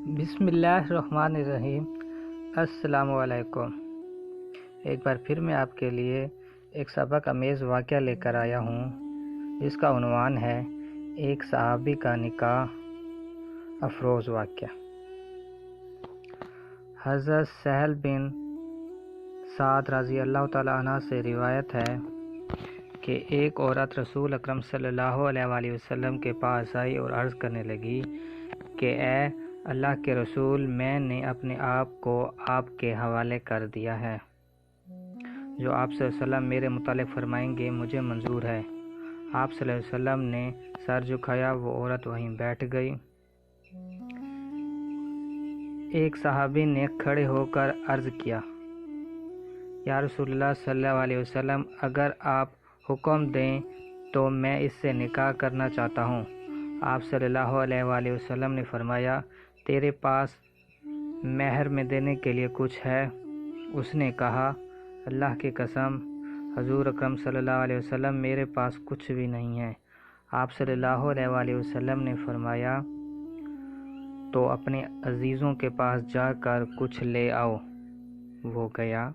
بسم اللہ الرحمن الرحیم۔ السلام علیکم۔ ایک بار پھر میں آپ کے لیے ایک سبق آمیز واقعہ لے کر آیا ہوں جس کا عنوان ہے ایک صحابی کا نکاح افروز واقعہ۔ حضرت سہل بن سعد رضی اللہ تعالیٰ عنہ سے روایت ہے کہ ایک عورت رسول اکرم صلی اللہ علیہ وآلہ وسلم کے پاس آئی اور عرض کرنے لگی کہ اے اللہ کے رسول، میں نے اپنے آپ کو آپ کے حوالے کر دیا ہے، جو آپ صلی اللہ علیہ وسلم میرے متعلق فرمائیں گے مجھے منظور ہے۔ آپ صلی اللہ علیہ وسلم نے سر جھکایا، وہ عورت وہیں بیٹھ گئی۔ ایک صحابی نے کھڑے ہو کر عرض کیا، یا رسول اللہ صلی اللہ علیہ وسلم، اگر آپ حکم دیں تو میں اس سے نکاح کرنا چاہتا ہوں۔ آپ صلی اللہ علیہ وآلہ وسلم نے فرمایا، تیرے پاس مہر میں دینے کے لیے کچھ ہے؟ اس نے کہا، اللہ کی قسم حضور اکرم صلی اللہ علیہ وسلم، میرے پاس کچھ بھی نہیں ہے۔ آپ صلی اللہ علیہ وآلہ وسلم نے فرمایا، تو اپنے عزیزوں کے پاس جا کر کچھ لے آؤ۔ وہ گیا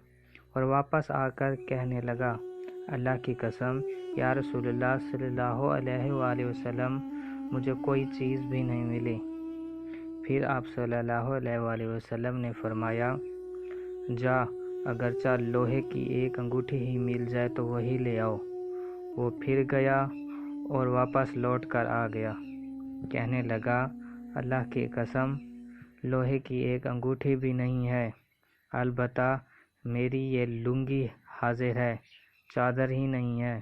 اور واپس آ کر کہنے لگا، اللہ کی قسم یا رسول اللہ صلی اللہ علیہ وآلہ وسلم، مجھے کوئی چیز بھی نہیں ملی۔ پھر آپ صلی اللہ علیہ وآلہ وسلم نے فرمایا، جا، اگرچہ لوہے کی ایک انگوٹھی ہی مل جائے تو وہی لے آؤ۔ وہ پھر گیا اور واپس لوٹ کر آ گیا، کہنے لگا، اللہ کی قسم لوہے کی ایک انگوٹھی بھی نہیں ہے، البتہ میری یہ لنگی حاضر ہے، چادر ہی نہیں ہے،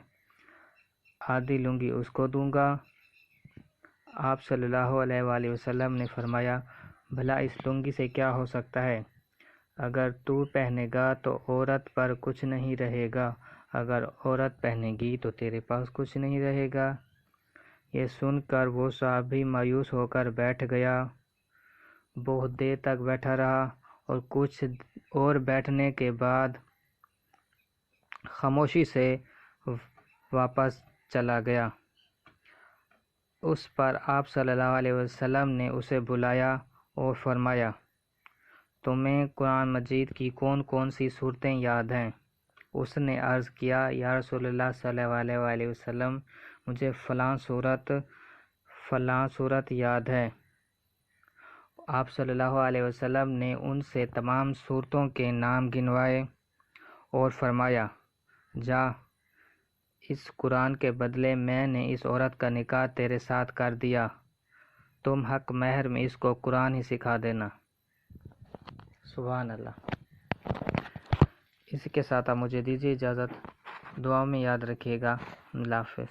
آدھی لنگی اس کو دوں گا۔ آپ صلی اللہ علیہ وآلہ وسلم نے فرمایا، بھلا اس لنگی سے کیا ہو سکتا ہے؟ اگر تو پہنے گا تو عورت پر کچھ نہیں رہے گا، اگر عورت پہنے گی تو تیرے پاس کچھ نہیں رہے گا۔ یہ سن کر وہ صحابی مایوس ہو کر بیٹھ گیا، بہت دیر تک بیٹھا رہا اور کچھ اور بیٹھنے کے بعد خاموشی سے واپس چلا گیا۔ اس پر آپ صلی اللہ علیہ وسلم نے اسے بلایا اور فرمایا، تمہیں قرآن مجید کی کون کون سی صورتیں یاد ہیں؟ اس نے عرض کیا، یا رسول اللہ صلی اللہ علیہ وآلہ وسلم، مجھے فلاں صورت یاد ہے۔ آپ صلی اللہ علیہ وسلم نے ان سے تمام صورتوں کے نام گنوائے اور فرمایا، جا، اس قرآن کے بدلے میں نے اس عورت کا نکاح تیرے ساتھ کر دیا، تم حق مہر میں اس کو قرآن ہی سکھا دینا۔ سبحان اللہ۔ اسی کے ساتھ آپ مجھے دیجیے اجازت، دعاؤں میں یاد رکھیے گا۔ اللہ حافظ۔